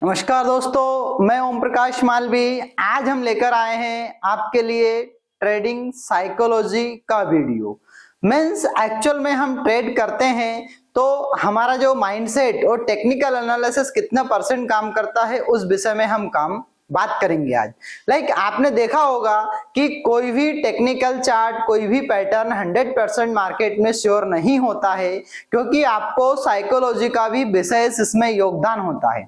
नमस्कार दोस्तों, मैं ओम प्रकाश मालवी। आज हम लेकर आए हैं आपके लिए ट्रेडिंग साइकोलॉजी का वीडियो। मीन्स एक्चुअल में हम ट्रेड करते हैं तो हमारा जो माइंडसेट और टेक्निकल एनालिसिस कितना परसेंट काम करता है उस विषय में हम बात करेंगे आज। आपने देखा होगा कि कोई भी टेक्निकल चार्ट, कोई भी पैटर्न 100% मार्केट में श्योर नहीं होता है, क्योंकि आपको साइकोलॉजी का भी विशेष इसमें योगदान होता है।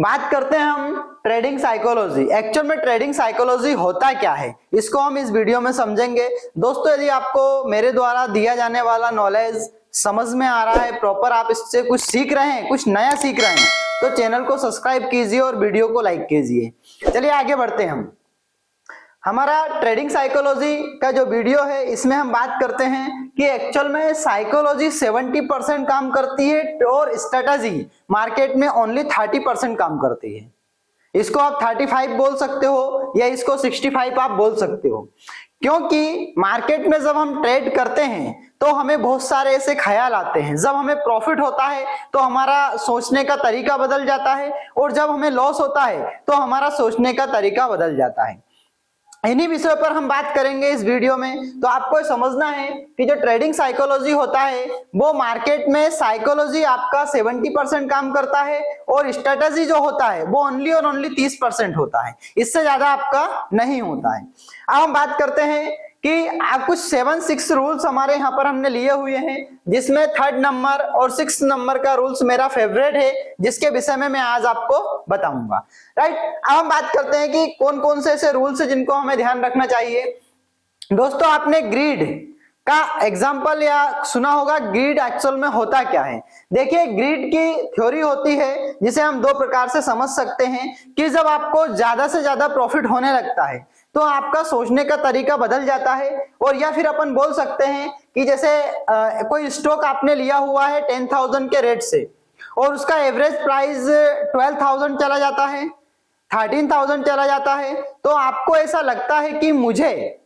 बात करते हैं हम ट्रेडिंग साइकोलॉजी। एक्चुअल में ट्रेडिंग साइकोलॉजी होता क्या है, इसको हम इस वीडियो में समझेंगे। दोस्तों, यदि आपको मेरे द्वारा दिया जाने वाला नॉलेज समझ में आ रहा है, प्रॉपर आप इससे कुछ सीख रहे हैं, कुछ नया सीख रहे हैं, तो चैनल को सब्सक्राइब कीजिए और वीडियो को लाइक कीजिए। चलिए आगे बढ़ते हैं। हम हमारा ट्रेडिंग साइकोलॉजी का जो वीडियो है, इसमें हम बात करते हैं कि एक्चुअल में साइकोलॉजी 70% काम करती है और स्ट्रेटजी मार्केट में ओनली 30% काम करती है। इसको आप 35 बोल सकते हो या इसको 65 आप बोल सकते हो, क्योंकि मार्केट में जब हम ट्रेड करते हैं तो हमें बहुत सारे ऐसे ख्याल आते हैं। जब हमें प्रॉफिट होता है तो हमारा सोचने का तरीका बदल जाता है, और जब हमें लॉस होता है तो हमारा सोचने का तरीका बदल जाता है। इन्हीं विषयों पर हम बात करेंगे इस वीडियो में। तो आपको समझना है कि जो ट्रेडिंग साइकोलॉजी होता है वो मार्केट में साइकोलॉजी आपका 70% काम करता है और स्ट्रेटजी जो होता है वो ओनली और ओनली 30% होता है, इससे ज्यादा आपका नहीं होता है। अब हम बात करते हैं कि आप कुछ 7-6 रूल्स हमारे यहाँ पर हमने लिए हुए हैं, जिसमें 3rd नंबर और 6th नंबर का रूल्स मेरा फेवरेट है, जिसके विषय में मैं आज आपको बताऊंगा। राइट, अब हम बात करते हैं कि कौन कौन से ऐसे रूल्स हैं जिनको हमें ध्यान रखना चाहिए। दोस्तों, आपने ग्रीड का एग्जाम्पल या सुना होगा। ग्रीड एक्चुअल में होता क्या है? देखिए, ग्रीड की थ्योरी होती है जिसे हम दो प्रकार से समझ सकते हैं कि जब आपको ज्यादा से ज्यादा प्रॉफिट होने लगता है तो आपका सोचने का तरीका बदल जाता है। और या फिर अपन बोल सकते हैं कि जैसे कोई स्टॉक आपने लिया हुआ है 10,000 के रेट से और उसका एवरेज प्राइस 12,000 चला जाता है, 13,000 चला जाता है, तो आपको ऐसा लगता है कि मुझे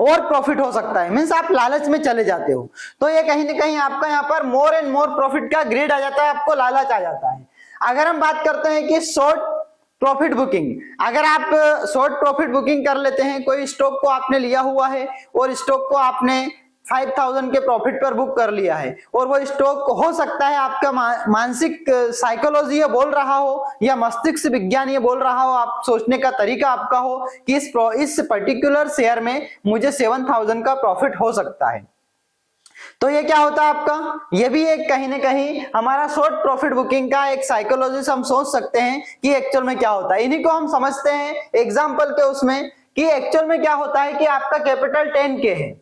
और प्रॉफिट हो सकता है। मीन्स आप लालच में चले जाते हो। तो ये कहीं ना कहीं आपका यहाँ पर मोर एंड मोर प्रॉफिट का ग्रीड आ जाता है, आपको लालच आ जाता है। अगर हम बात करते हैं कि शॉर्ट प्रॉफिट बुकिंग, अगर आप शॉर्ट प्रॉफिट बुकिंग कर लेते हैं, कोई स्टॉक को आपने लिया हुआ है और स्टॉक को आपने 5,000 के प्रॉफिट पर बुक कर लिया है, और वो स्टॉक हो सकता है आपका मानसिक साइकोलॉजी ये बोल रहा हो या मस्तिष्क विज्ञान ये बोल रहा हो, आप सोचने का तरीका आपका हो कि इस पर्टिकुलर शेयर में मुझे 7,000 का प्रॉफिट हो सकता है, तो ये क्या होता है आपका, ये भी एक कहीं ना कहीं हमारा शॉर्ट प्रॉफिट बुकिंग का एक साइकोलॉजी से हम सोच सकते हैं कि एक्चुअल में क्या होता है। इन्हीं को हम समझते हैं एग्जांपल के उसमें कि एक्चुअल में क्या होता है कि आपका कैपिटल 10K है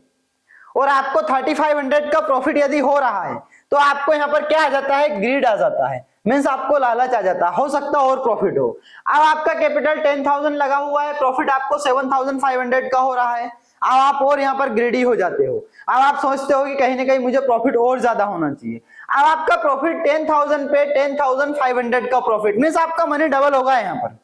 और आपको 3500 का प्रॉफिट यदि हो रहा है, तो आपको यहाँ पर क्या आ जाता है, ग्रीड आ जाता है। मीन्स आपको लालच आ जाता है, हो सकता है और प्रॉफिट हो। अब आपका कैपिटल 10,000 लगा हुआ है, प्रॉफिट आपको 7,500 का हो रहा है, अब आप और यहाँ पर ग्रीडी हो जाते हो। अब आप सोचते हो कि कहीं ना कहीं मुझे प्रॉफिट और ज्यादा होना चाहिए। अब आपका प्रॉफिट 10,000 पे 10,500 का प्रॉफिट, मीन्स आपका मनी डबल होगा। यहाँ पर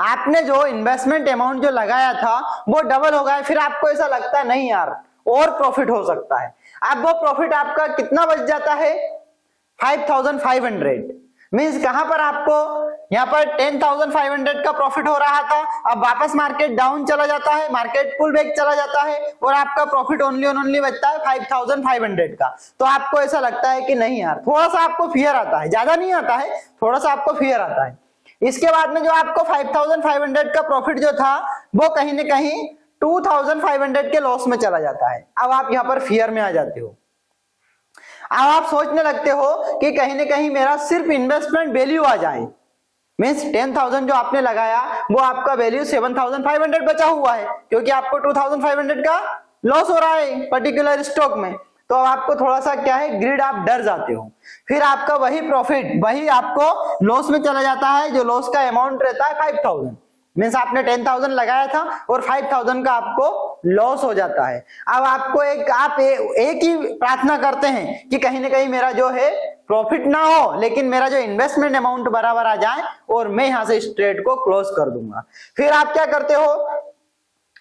आपने जो इन्वेस्टमेंट अमाउंट जो लगाया था वो डबल हो गया। फिर आपको ऐसा लगता है नहीं यार और प्रॉफिट हो सकता है। अब वो प्रॉफिट आपका कितना बच जाता है, 5,500। मीन्स कहां पर आपको यहाँ पर 10,500 का प्रॉफिट हो रहा था, अब वापस मार्केट डाउन चला जाता है, मार्केट पुल बैक चला जाता है और आपका प्रॉफिट ओनली बचता है 5,500 का। तो आपको ऐसा लगता है कि नहीं यार, थोड़ा सा आपको फियर आता है, ज्यादा नहीं आता है, थोड़ा सा आपको फियर आता है। इसके बाद में जो आपको 5,500 का प्रॉफिट जो था वो कहीं ना कहीं 2,500 के लॉस में चला जाता है। अब आप यहाँ पर फियर में आ जाते हो। अब आप सोचने लगते हो कि कहीं ना कहीं मेरा सिर्फ इन्वेस्टमेंट वैल्यू आ जाए। मीन्स 10,000 जो आपने लगाया वो आपका वैल्यू 7,500 बचा हुआ है, क्योंकि आपको 2,500 का लॉस हो रहा है पर्टिकुलर स्टॉक में। तो अब आपको थोड़ा सा क्या है, ग्रीड, आप डर जाते हो। फिर आपका वही प्रॉफिट वही आपको लॉस में चला जाता है, जो लॉस का अमाउंट रहता है 5,000। मीन्स आपने 10,000 लगाया था और 5,000 का आपको लॉस हो जाता है। अब आपको एक ही प्रार्थना करते हैं कि कहीं ना कहीं मेरा जो है प्रॉफिट ना हो, लेकिन मेरा जो इन्वेस्टमेंट अमाउंट बराबर आ जाए और मैं यहां से इस ट्रेड को क्लोज कर दूंगा। फिर आप क्या करते हो,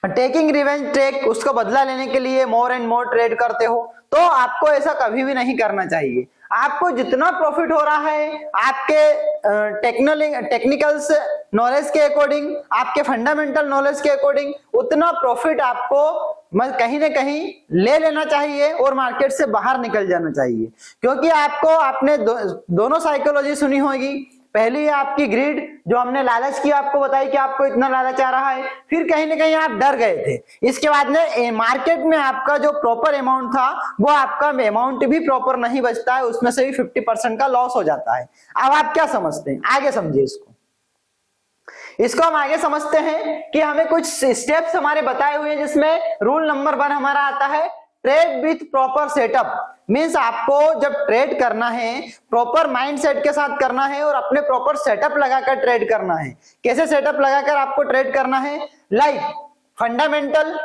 टेकिंग रिवेंज टेक, उसको बदला लेने के लिए मोर एंड मोर ट्रेड करते हो। तो आपको ऐसा कभी भी नहीं करना चाहिए। आपको जितना प्रॉफिट हो रहा है आपके टेक्निकल्स नॉलेज के अकॉर्डिंग, आपके फंडामेंटल नॉलेज के अकॉर्डिंग, उतना प्रॉफिट आपको कहीं ना कहीं ले लेना चाहिए और मार्केट से बाहर निकल जाना चाहिए। क्योंकि आपने दोनों साइकोलॉजी सुनी होगी। पहली है आपकी ग्रीड, जो हमने लालच की आपको बताई कि आपको इतना लालच आ रहा है, फिर कहीं ना कहीं आप डर गए थे। इसके बाद में मार्केट में आपका जो प्रॉपर अमाउंट था वो आपका अमाउंट भी प्रॉपर नहीं बचता है, उसमें से भी 50% का लॉस हो जाता है। अब आप क्या समझते हैं, आगे समझिए इसको हम आगे समझते हैं कि हमें कुछ स्टेप्स हमारे बताए हुए हैं, जिसमें रूल नंबर 1 हमारा आता है trade with proper setup. Means आपको जब ट्रेड करना है प्रॉपर माइंडसेट के साथ करना है और अपने प्रॉपर सेटअप लगाकर ट्रेड करना है। कैसे सेटअप लगाकर आपको ट्रेड करना है? लाइक फंडामेंटल,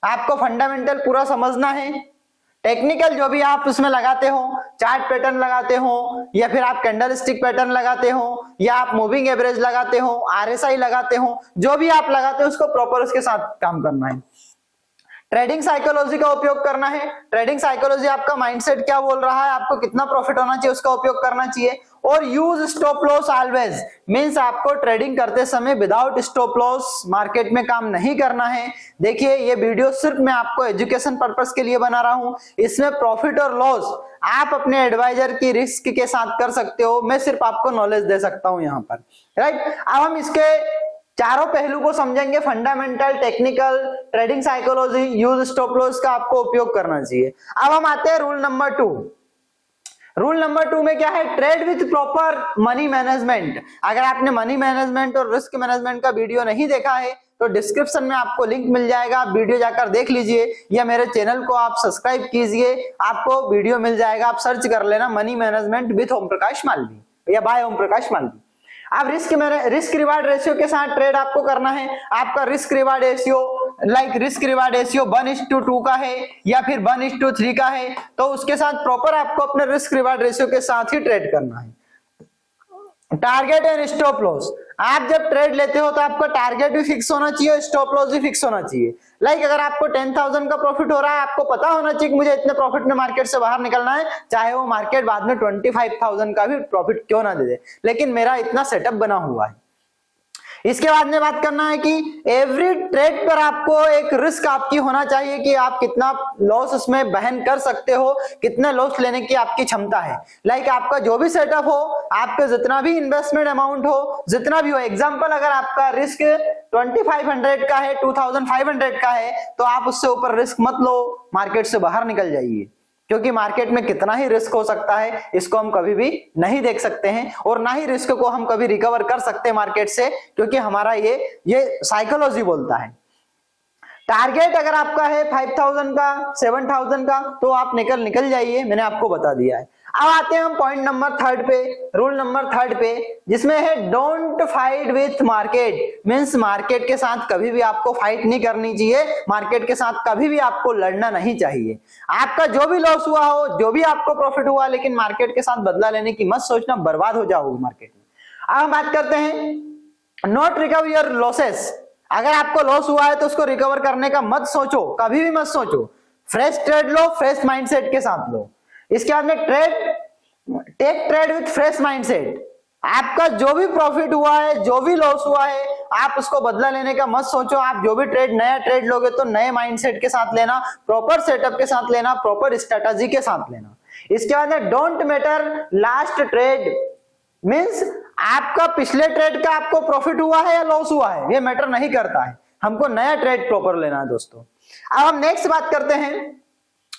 आपको फंडामेंटल पूरा समझना है। टेक्निकल जो भी आप उसमें लगाते हो, चार्ट पैटर्न लगाते हो या फिर आप कैंडलस्टिक पैटर्न लगाते हो या आप मूविंग एवरेज लगाते हो, आरएसआई लगाते हो, जो भी आप लगाते हो उसको प्रॉपर उसके साथ काम करना है। ट्रेडिंग साइकोलॉजी का उपयोग करना है। ट्रेडिंग साइकोलॉजी आपका माइंडसेट क्या बोल रहा है, आपको कितना प्रॉफिट होना चाहिए, उसका उपयोग करना चाहिए। और use stop loss always, means आपको ट्रेडिंग करते समय विदाउट स्टॉप लॉस मार्केट में काम नहीं करना है। देखिए ये वीडियो सिर्फ मैं आपको एजुकेशन पर्पस के लिए बना रहा हूं, इसमें प्रॉफिट और लॉस आप अपने एडवाइजर की रिस्क के साथ कर सकते हो, मैं सिर्फ आपको नॉलेज दे सकता हूं यहाँ पर, राइट। अब हम इसके चारों पहलू को समझेंगे, fundamental, technical, trading psychology, use stop loss का आपको उपयोग करना चाहिए। अब हम आते हैं रूल नंबर 2। रूल नंबर 2 में क्या है? Trade with proper money management. अगर आपने मनी मैनेजमेंट और रिस्क मैनेजमेंट का वीडियो नहीं देखा है तो डिस्क्रिप्शन में आपको लिंक मिल जाएगा, आप वीडियो जाकर देख लीजिए या मेरे चैनल को आप सब्सक्राइब कीजिए, आपको वीडियो मिल जाएगा। आप सर्च कर लेना money management with Om Prakash Malvi या बाय ओम प्रकाश मालवी। अब रिस्क रिवार्ड रेशियो के साथ ट्रेड आपको करना है। आपका risk reward ratio risk reward ratio 1:2 का है या फिर 1:3 का है, तो उसके साथ प्रॉपर आपको अपने रिस्क रिवार्ड रेशियो के साथ ही ट्रेड करना है। टारगेट एंड स्टॉप लॉस, आप जब ट्रेड लेते हो तो आपका टारगेट भी फिक्स होना चाहिए, स्टॉप लॉस भी फिक्स होना चाहिए। अगर आपको 10,000 का प्रॉफिट हो रहा है, आपको पता होना चाहिए कि मुझे इतने प्रॉफिट में मार्केट से बाहर निकलना है, चाहे वो मार्केट बाद में 25,000 का भी प्रॉफिट क्यों ना दे दे, लेकिन मेरा इतना सेटअप बना हुआ है। इसके बाद में बात करना है कि एवरी ट्रेड पर आपको एक रिस्क आपकी होना चाहिए कि आप कितना लॉस उसमें बहन कर सकते हो, कितना लॉस लेने की आपकी क्षमता है। आपका जो भी सेटअप हो, आपका जितना भी इन्वेस्टमेंट अमाउंट हो, जितना भी हो, एग्जांपल अगर आपका रिस्क 2500 का है, 2500 का है, तो आप उससे ऊपर रिस्क मत लो, मार्केट से बाहर निकल जाइए। क्योंकि मार्केट में कितना ही रिस्क हो सकता है इसको हम कभी भी नहीं देख सकते हैं, और ना ही रिस्क को हम कभी रिकवर कर सकते हैं मार्केट से, क्योंकि हमारा ये साइकोलॉजी बोलता है। टारगेट अगर आपका है 5,000 का, 7,000 का, तो आप निकल जाइए, मैंने आपको बता दिया है। अब आते हैं हम पॉइंट नंबर 3 पे, रूल नंबर 3 पे, जिसमें है don't fight with market. Means market के साथ कभी भी आपको फाइट नहीं करनी चाहिए, मार्केट के साथ कभी भी आपको लड़ना नहीं चाहिए। आपका जो भी लॉस हुआ हो, जो भी आपको प्रॉफिट हुआ, लेकिन मार्केट के साथ बदला लेने की मत सोचना, बर्बाद हो जाओगे मार्केट में। अब हम बात करते हैं नॉट रिकवर योर लॉसेस। अगर आपको लॉस हुआ है तो उसको रिकवर करने का मत सोचो, कभी भी मत सोचो। फ्रेश ट्रेड लो, फ्रेश माइंडसेट के साथ लो। इसके बाद में take trade with fresh mindset. आपका जो भी प्रॉफिट हुआ है, जो भी लॉस हुआ है, आप उसको बदला लेने का मत सोचो। आप जो भी नया ट्रेड लोगे तो नए माइंडसेट के साथ लेना, प्रॉपर सेटअप के साथ लेना, प्रॉपर स्ट्रेटजी के साथ लेना। इसके बाद में don't matter last trade. Means आपका पिछले ट्रेड का आपको प्रॉफिट हुआ है या लॉस हुआ है, ये मैटर नहीं करता है, हमको नया ट्रेड प्रॉपर लेना है दोस्तों। अब हम नेक्स्ट बात करते हैं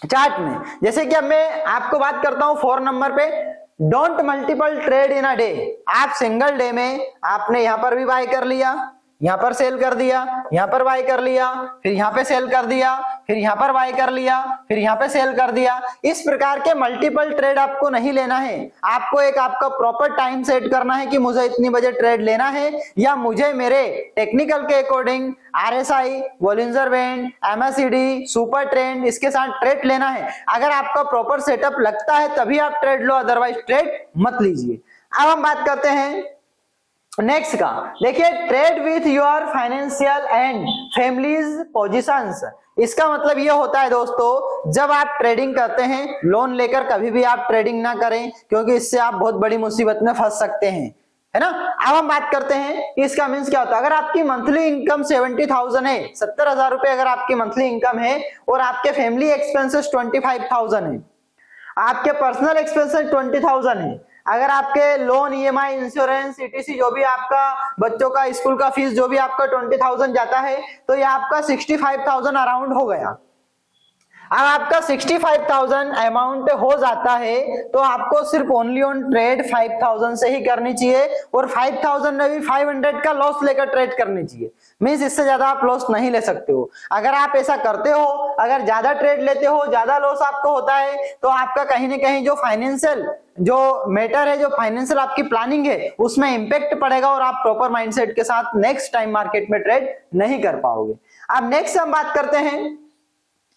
चार्ट में। जैसे कि अब मैं आपको बात करता हूं 4 नंबर पे, don't multiple trade in a day. आप सिंगल डे में आपने यहां पर भी बाय कर लिया, यहां पर सेल कर दिया, यहां पर बाय कर लिया, फिर यहां पे सेल कर दिया, फिर यहां पर बाय कर लिया, फिर यहां पे सेल कर दिया। इस प्रकार के मल्टीपल ट्रेड आपको नहीं लेना है। आपको आपका प्रॉपर टाइम सेट करना है कि मुझे इतनी बजे ट्रेड लेना है, या मुझे मेरे टेक्निकल के according RSI, Bollinger band, MACD, super trend, इसके साथ ट्रेड लेना है। अगर आपका प्रॉपर सेटअप लगता है तभी आप ट्रेड लो, अदरवाइज ट्रेड मत लीजिए। अब हम बात करते हैं नेक्स्ट का। देखिए trade with your financial and families positions. इसका मतलब ये होता है दोस्तों, जब आप ट्रेडिंग करते हैं लोन लेकर कभी भी आप ट्रेडिंग ना करें, क्योंकि इससे आप बहुत बड़ी मुसीबत में फंस सकते हैं, है ना। अब हम बात करते हैं कि इसका मीन्स क्या होता है। अगर आपकी मंथली इनकम 70,000 है, 70,000 रुपए अगर आपकी मंथली इनकम है और आपके फैमिली एक्सपेंसेस 25,000 है, आपके पर्सनल एक्सपेंसेस 20,000 है, अगर आपके लोन, ईएमआई, इंश्योरेंस, ईटीसी जो भी आपका बच्चों का स्कूल का फीस जो भी आपका 20,000 जाता है, तो ये आपका 65,000 अराउंड हो गया। अब आपका 65,000 अमाउंट हो जाता है तो आपको सिर्फ ओनली ऑन ट्रेड 5,000 से ही करनी चाहिए, और 5,000 में भी 500 का लॉस लेकर ट्रेड करनी चाहिए। मींस इससे ज्यादा आप लॉस नहीं ले सकते हो। अगर आप ऐसा करते हो, अगर ज्यादा ट्रेड लेते हो, ज्यादा लॉस आपको होता है, तो आपका कहीं ना कहीं जो फाइनेंशियल जो मैटर है, जो फाइनेंशियल आपकी प्लानिंग है, उसमें इंपैक्ट पड़ेगा और आप प्रॉपर माइंडसेट के साथ नेक्स्ट टाइम मार्केट में ट्रेड नहीं कर पाओगे। अब नेक्स्ट हम बात करते हैं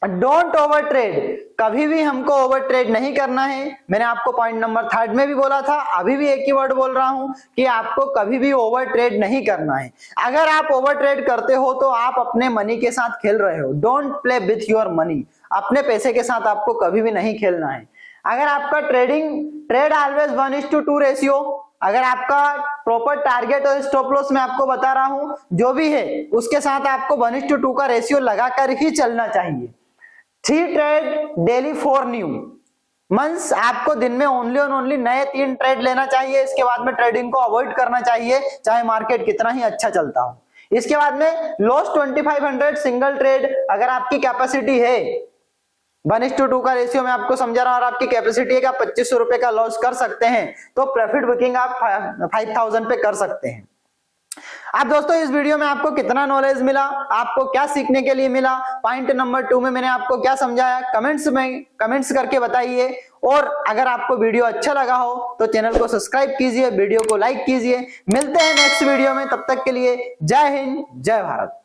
डोंट ओवर ट्रेड। कभी भी हमको ओवर ट्रेड नहीं करना है। मैंने आपको पॉइंट नंबर 3 में भी बोला था, अभी भी एक ही वर्ड बोल रहा हूं कि आपको कभी भी ओवर ट्रेड नहीं करना है। अगर आप ओवर ट्रेड करते हो तो आप अपने मनी के साथ खेल रहे हो। Don't play with your money. अपने पैसे के साथ आपको कभी भी नहीं खेलना है। अगर आपका ट्रेड ऑलवेज 1:2 रेशियो, अगर आपका प्रॉपर टारगेट और स्टॉप लॉस मैं आपको बता रहा हूं जो भी है, उसके साथ आपको 1:2 का रेशियो लगाकर ही चलना चाहिए। 3 ट्रेड डेली 4 न्यू मंथ्स, आपको दिन में ओनली और ओनली नए 3 ट्रेड लेना चाहिए। इसके बाद में ट्रेडिंग को अवॉइड करना चाहिए, चाहे मार्केट कितना ही अच्छा चलता हो। इसके बाद में लॉस 2500 सिंगल ट्रेड। अगर आपकी कैपेसिटी है 1:2 का रेशियो मैं आपको समझा रहा हूं, और आपकी कैपेसिटी है कि आप 2500 रुपए का लॉस कर सकते हैं, तो प्रॉफिट बुकिंग आप 5,000 पे कर सकते हैं। अब दोस्तों इस वीडियो में आपको कितना नॉलेज मिला, आपको क्या सीखने के लिए मिला, पॉइंट नंबर 2 में मैंने आपको क्या समझाया, कमेंट्स करके बताइए। और अगर आपको वीडियो अच्छा लगा हो तो चैनल को सब्सक्राइब कीजिए, वीडियो को लाइक कीजिए। मिलते हैं नेक्स्ट वीडियो में, तब तक के लिए जय हिंद, जय भारत।